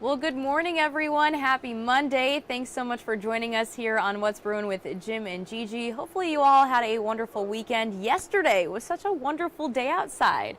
Well, good morning, everyone. Happy Monday. Thanks so much for joining us here on What's Brewing with Jim and Gigi. Hopefully you all had a wonderful weekend. Yesterday was such a wonderful day outside.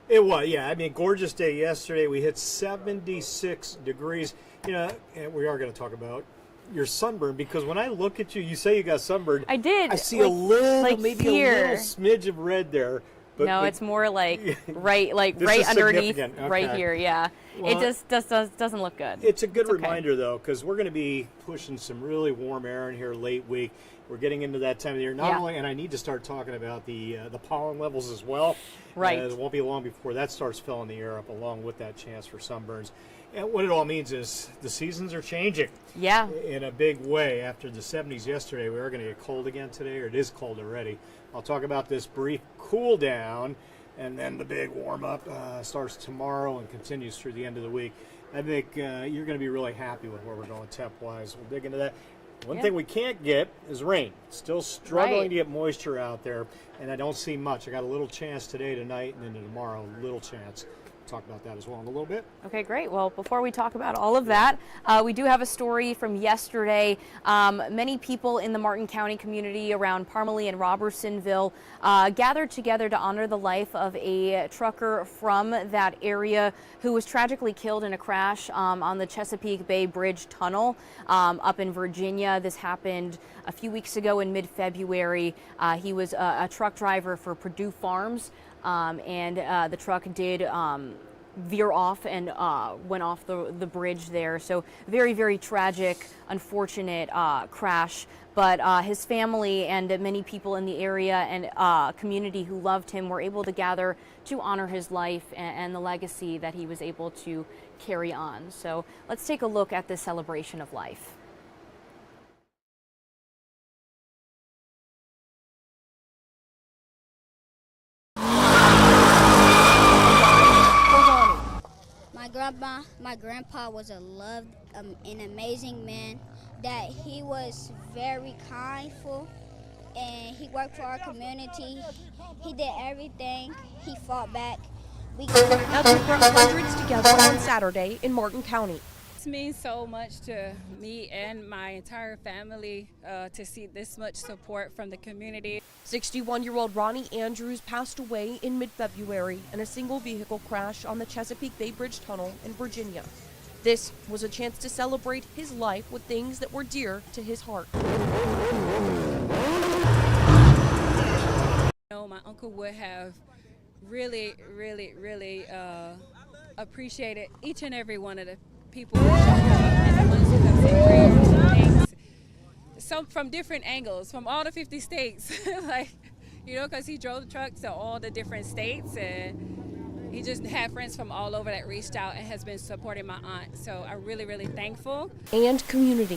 It was, yeah. I mean, gorgeous day yesterday. We hit 76 degrees. You know, and we are going to talk about your sunburn, because when I look at you, you say you got sunburned. I did. I see a little, maybe here. a little smidge of red there. But, no, it's more like right underneath, okay. Right here. Yeah, well, it just doesn't look good. It's a good reminder, though, because we're going to be pushing some really warm air in here late week. We're getting into that time of the year. Not only, and I need to start talking about the pollen levels as well. Right. It won't be long before that starts filling the air up, along with that chance for sunburns. And what it all means is the seasons are changing. Yeah. In a big way. After the 70s yesterday, we are going to get cold again today, or it is cold already. I'll talk about this brief cool down, and then the big warm up starts tomorrow and continues through the end of the week. I think you're going to be really happy with where we're going temp-wise. We'll dig into that. One thing we can't get is rain. Still struggling to get moisture out there, and I don't see much. I got a little chance today, tonight, and then tomorrow, little chance. Talk about that as well in a little bit. Okay, great. Well, before we talk about all of that, we do have a story from yesterday. Many people in the Martin County community around Parmalee and Robertsonville gathered together to honor the life of a trucker from that area who was tragically killed in a crash on the Chesapeake Bay Bridge Tunnel up in Virginia. This happened a few weeks ago in mid-February. He was a truck driver for Purdue Farms. And the truck did veer off and went off the bridge there. So very, very tragic, unfortunate crash. But his family and many people in the area and community who loved him were able to gather to honor his life and the legacy that he was able to carry on. So let's take a look at this celebration of life. My grandpa was a loved, an amazing man, that he was very kindful, and he worked for our community. He did everything. He fought back. Now they brought hundreds together on Saturday in Martin County. It means so much to me and my entire family to see this much support from the community. 61-year-old Ronnie Andrews passed away in mid-February in a single vehicle crash on the Chesapeake Bay Bridge Tunnel in Virginia. This was a chance to celebrate his life with things that were dear to his heart. You know, my uncle would have really appreciated each and every one of the people who showed up and the ones who have said prayers and things. Some from different angles, from all the 50 states, like, you know, because he drove the trucks to all the different states, and he just had friends from all over that reached out and has been supporting my aunt. So I'm really thankful. And community.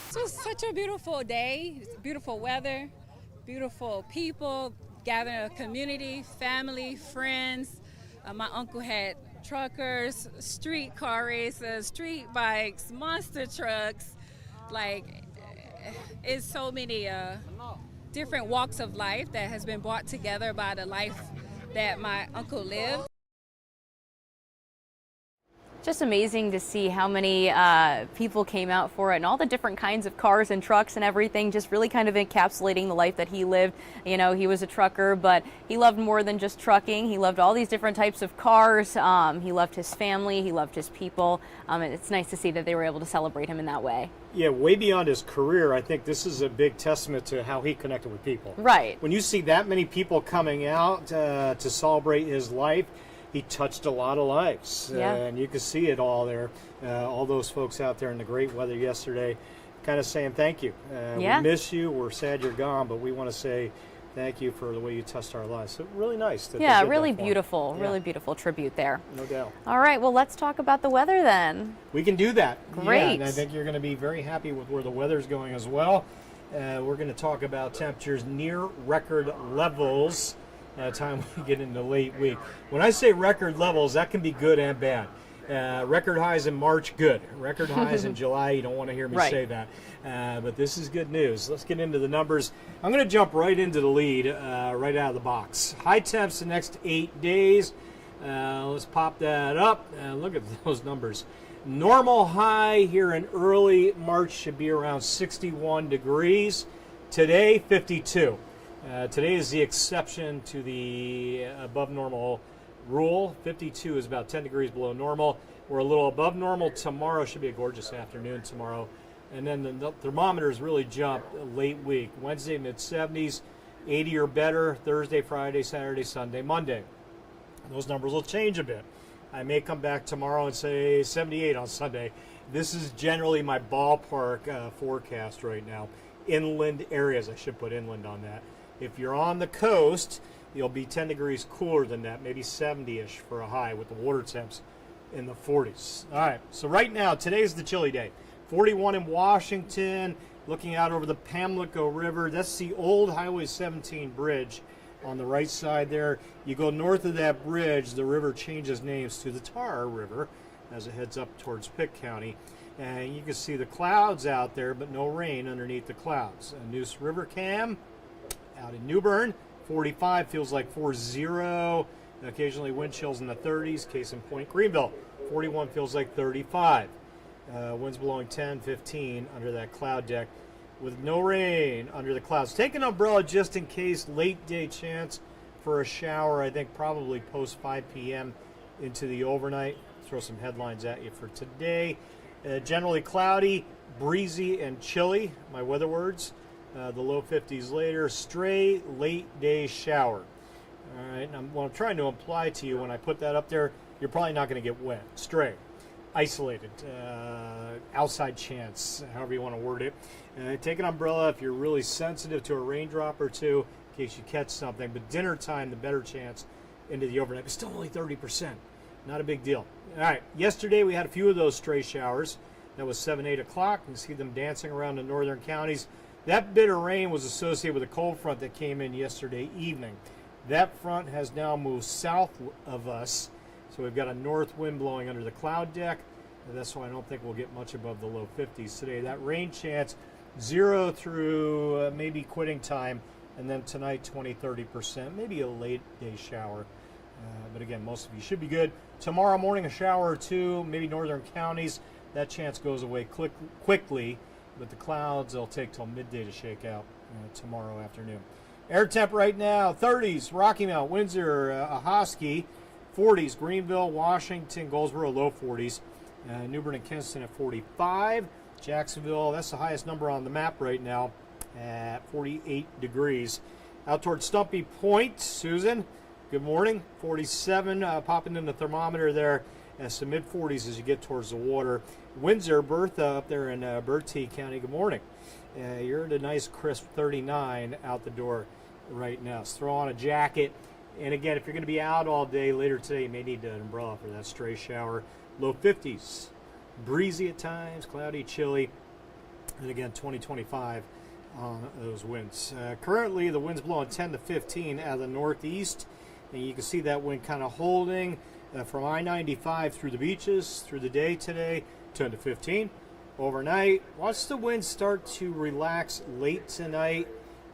It was such a beautiful day. It's beautiful weather, beautiful people, gathering a community, family, friends. My uncle had truckers, street car races, street bikes, monster trucks. Like, it's so many different walks of life that has been brought together by the life that my uncle lived. Just amazing to see how many people came out for it, and all the different kinds of cars and trucks and everything, just really kind of encapsulating the life that he lived. You know, he was a trucker, but he loved more than just trucking. He loved all these different types of cars. He loved his family. He loved his people. And it's nice to see that they were able to celebrate him in that way. Yeah, way beyond his career, I think this is a big testament to how he connected with people. Right. When you see that many people coming out to celebrate his life, he touched a lot of lives, and you can see it all there. All those folks out there in the great weather yesterday kind of saying thank you. We miss you. We're sad you're gone, but we want to say thank you for the way you touched our lives. So really nice. That really beautiful, really beautiful tribute there. No doubt. All right, well, let's talk about the weather then. We can do that. Great. Yeah, and I think you're going to be very happy with where the weather's going as well. We're going to talk about temperatures near record levels by the time we get into late week. When I say record levels, that can be good and bad. Record highs in March, good. Record highs in July, you don't want to hear me say that. But this is good news. Let's get into the numbers. I'm going to jump right into the lead right out of the box. High temps the next 8 days. Let's pop that up. Look at those numbers. Normal high here in early March should be around 61 degrees. Today, 52. Today is the exception to the above normal rule. 52 is about 10 degrees below normal. We're a little above normal tomorrow. Should be a gorgeous afternoon tomorrow. And then the thermometers really jump late week. Wednesday, mid-70s, 80 or better. Thursday, Friday, Saturday, Sunday, Monday. Those numbers will change a bit. I may come back tomorrow and say 78 on Sunday. This is generally my ballpark forecast right now. Inland areas, I should put inland on that. If you're on the coast, you'll be 10 degrees cooler than that, maybe 70-ish for a high with the water temps in the 40s. All right, so right now, today's the chilly day. 41 in Washington, looking out over the Pamlico River. That's the old Highway 17 bridge on the right side there. You go north of that bridge, the river changes names to the Tar River as it heads up towards Pitt County. And you can see the clouds out there, but no rain underneath the clouds. Noose River Cam out in New Bern, 45 feels like 40. Occasionally wind chills in the 30s. Case in point, Greenville, 41 feels like 35. Winds blowing 10, 15 under that cloud deck with no rain under the clouds. Take an umbrella just in case. Late day chance for a shower, I think probably post 5 p.m. into the overnight. Throw some headlines at you for today. Generally cloudy, breezy, and chilly, my weather words. The low 50s later. Stray late day shower. All right, and what I'm trying to imply to you when I put that up there, you're probably not going to get wet. Stray. Isolated, outside chance, however you want to word it. Take an umbrella if you're really sensitive to a raindrop or two in case you catch something. But dinner time, the better chance into the overnight. But still only 30%. Not a big deal. All right, yesterday we had a few of those stray showers. That was 7, 8 o'clock. You can see them dancing around the northern counties. That bit of rain was associated with a cold front that came in yesterday evening. That front has now moved south of us. So we've got a north wind blowing under the cloud deck. That's why I don't think we'll get much above the low 50s today. That rain chance, 0 through maybe quitting time. And then tonight, 20, 30%. Maybe a late day shower. But again, most of you should be good. Tomorrow morning, a shower or two, maybe northern counties. That chance goes away quickly. But the clouds, they'll take till midday to shake out tomorrow afternoon. Air temp right now, 30s, Rocky Mount, Windsor, Ahoskie. 40s, Greenville, Washington, Goldsboro, low 40s. New Bern and Kinston at 45. Jacksonville, that's the highest number on the map right now at 48 degrees. Out towards Stumpy Point, Susan, good morning. 47, popping in the thermometer there. Some mid-40s as you get towards the water. Windsor, Bertha up there in Bertie County, good morning. You're at a nice crisp 39 out the door right now. So throw on a jacket. And again, if you're going to be out all day later today, you may need an umbrella for that stray shower. Low 50s, breezy at times, cloudy, chilly, and again, 20-25 on those winds. Currently, the wind's blowing 10 to 15 out of the northeast, and you can see that wind kind of holding from I-95 through the beaches through the day today, 10 to 15. Overnight, watch the wind start to relax late tonight.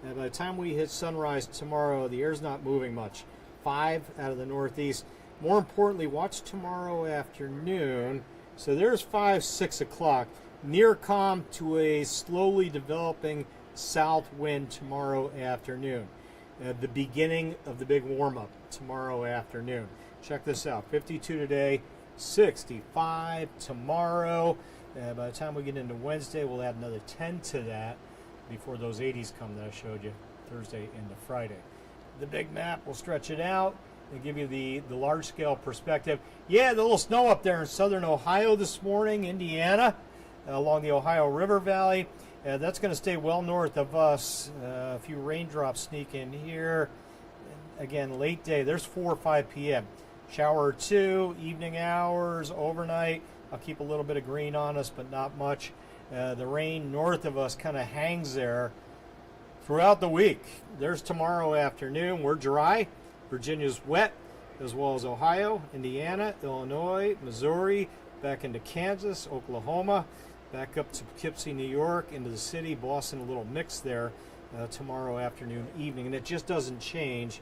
And by the time we hit sunrise tomorrow, the air's not moving much. 5 out of the northeast. More importantly, watch tomorrow afternoon. So there's 5, 6 o'clock. Near calm to a slowly developing south wind tomorrow afternoon. The beginning of the big warm-up tomorrow afternoon. Check this out. 52 today, 65 tomorrow. By the time we get into Wednesday, we'll add another 10 to that before those 80s come that I showed you Thursday into Friday. The big map will stretch it out and give you the large-scale perspective. Yeah, the little snow up there in southern Ohio this morning, Indiana, along the Ohio River Valley. That's going to stay well north of us. A few raindrops sneak in here. Again, late day. There's 4 or 5 p.m. Shower or two, evening hours, overnight. I'll keep a little bit of green on us, but not much. The rain north of us kind of hangs there throughout the week. There's tomorrow afternoon. We're dry. Virginia's wet, as well as Ohio, Indiana, Illinois, Missouri, back into Kansas, Oklahoma, back up to Poughkeepsie, New York, into the city, Boston, a little mix there tomorrow afternoon, evening. And it just doesn't change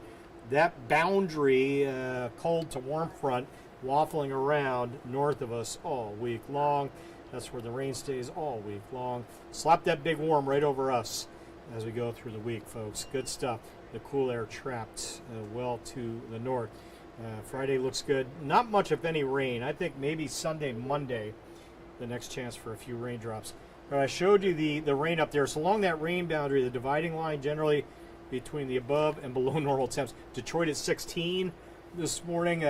that boundary, cold to warm front, waffling around north of us all week long. That's where the rain stays all week long. Slap that big warm right over us as we go through the week, folks. Good stuff. The cool air trapped well to the north. Friday looks good. Not much, if any, rain. I think maybe Sunday, Monday, the next chance for a few raindrops. But I showed you the rain up there. So along that rain boundary, the dividing line generally between the above and below normal temps. Detroit at 16 this morning,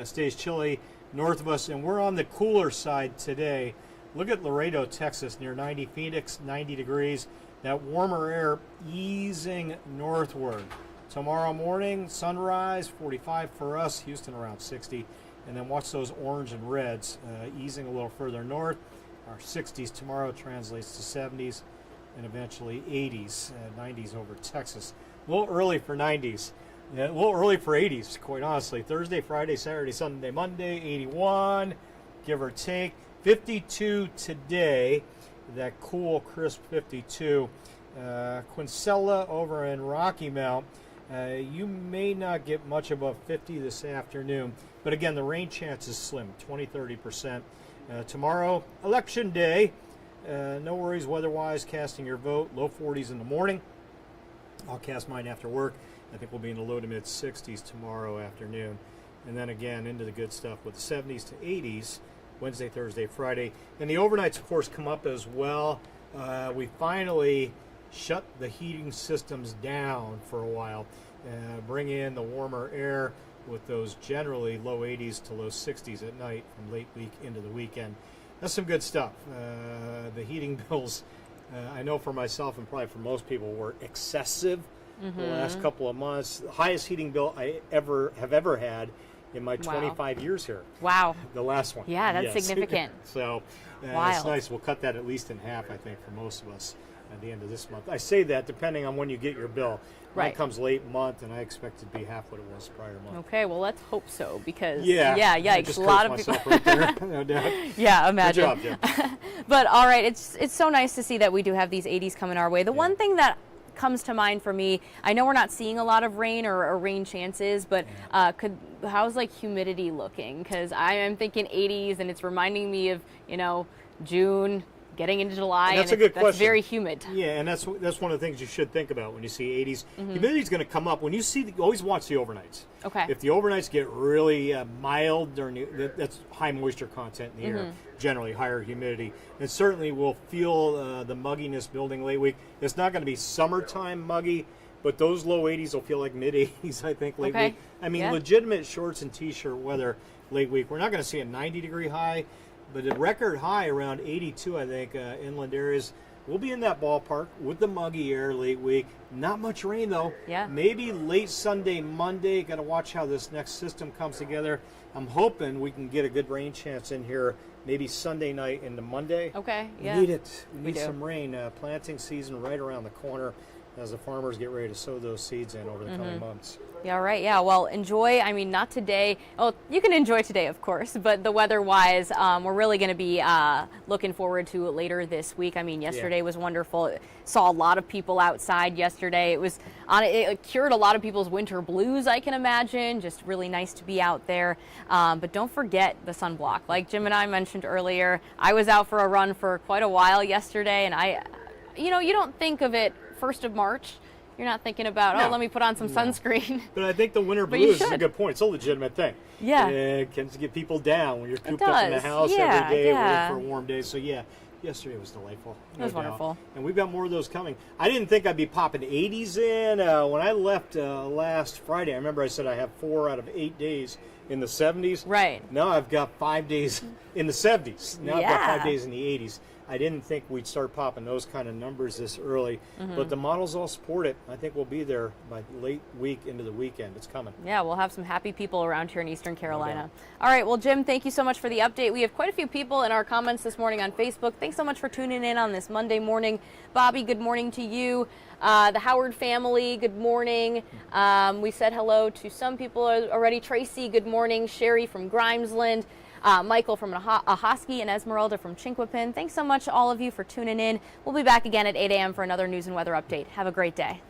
stays chilly north of us, and we're on the cooler side today. Look at Laredo, Texas, near 90. Phoenix, 90 degrees. That warmer air easing northward. Tomorrow morning, sunrise, 45 for us. Houston around 60. And then watch those orange and reds easing a little further north. Our 60s tomorrow translates to 70s and eventually 80s, 90s over Texas. A little early for 90s. Yeah, a little early for 80s, quite honestly. Thursday, Friday, Saturday, Sunday, Monday, 81, give or take. 52 today, that cool, crisp 52. Quincella over in Rocky Mount, you may not get much above 50 this afternoon. But again, the rain chance is slim, 20-30%. Tomorrow, election day. No worries weather-wise, casting your vote. Low 40s in the morning. I'll cast mine after work. I think we'll be in the low to mid 60s tomorrow afternoon. And then again into the good stuff with the 70s to 80s Wednesday, Thursday, Friday. And the overnights, of course, come up as well. We finally shut the heating systems down for a while. Bring in the warmer air with those generally low 80s to low 60s at night from late week into the weekend. That's some good stuff. The heating bills, I know for myself and probably for most people, were excessive the last couple of months. The highest heating bill I have ever had in my 25 years here. Wow. The last one. Yeah, that's yes. significant. So it's nice. We'll cut that at least in half, I think, for most of us at the end of this month. I say that depending on when you get your bill. Right. Mine comes late month, and I expect it to be half what it was prior month. Okay, well, let's hope so, because I yikes, just a lot of people. people. Right there, no doubt. Yeah, imagine. Good job, Jim. But all right, it's so nice to see that we do have these 80s coming our way. The one thing that comes to mind for me, I know we're not seeing a lot of rain or rain chances, but how's like humidity looking? Because I am thinking 80s, and it's reminding me of June, getting into July, and that's a good question. That's very humid. Yeah, and that's one of the things you should think about when you see 80s. Humidity is going to come up when you see. Always watch the overnights. Okay. If the overnights get really mild during that's high moisture content in the air, generally higher humidity, and certainly we'll feel the mugginess building late week. It's not going to be summertime muggy, but those low 80s will feel like mid 80s. I think late week. I mean, legitimate shorts and t-shirt weather late week. We're not going to see a 90-degree high. But a record high around 82, I think, inland areas. We'll be in that ballpark with the muggy air late week. Not much rain, though. Yeah. Maybe late Sunday, Monday. Got to watch how this next system comes together. I'm hoping we can get a good rain chance in here maybe Sunday night into Monday. Okay, yeah. We need it. We need do. some rain. Planting season right around the corner as the farmers get ready to sow those seeds in over the coming months. Yeah, right. Yeah, well, enjoy. I mean, not today. Well, you can enjoy today, of course, but the weather-wise, we're really going to be looking forward to it later this week. I mean, yesterday was wonderful. Saw a lot of people outside yesterday. It cured a lot of people's winter blues, I can imagine. Just really nice to be out there. But don't forget the sunblock. Like Jim and I mentioned earlier, I was out for a run for quite a while yesterday, and you don't think of it 1st of March. You're not thinking about, let me put on some sunscreen. But I think the winter blues is a good point. It's a legitimate thing. Yeah. It can get people down when you're cooped up in the house every day waiting for a warm day. So, yesterday was delightful. It was wonderful. And we've got more of those coming. I didn't think I'd be popping 80s in. When I left last Friday, I remember I said I have 4 out of 8 days in the 70s. Right. Now I've got 5 days in the 70s. Now I've got 5 days in the 80s. I didn't think we'd start popping those kind of numbers this early, but the models all support it. I think we'll be there by late week into the weekend. It's coming. Yeah, we'll have some happy people around here in Eastern Carolina. All right, well, Jim, thank you so much for the update. We have quite a few people in our comments this morning on Facebook. Thanks so much for tuning in on this Monday morning. Bobby, good morning to you. The Howard family, good morning. We said hello to some people already. Tracy, good morning. Sherry from Grimesland. Michael from Ahoskie, and Esmeralda from Chinquapin. Thanks so much, all of you, for tuning in. We'll be back again at 8 a.m. for another news and weather update. Have a great day.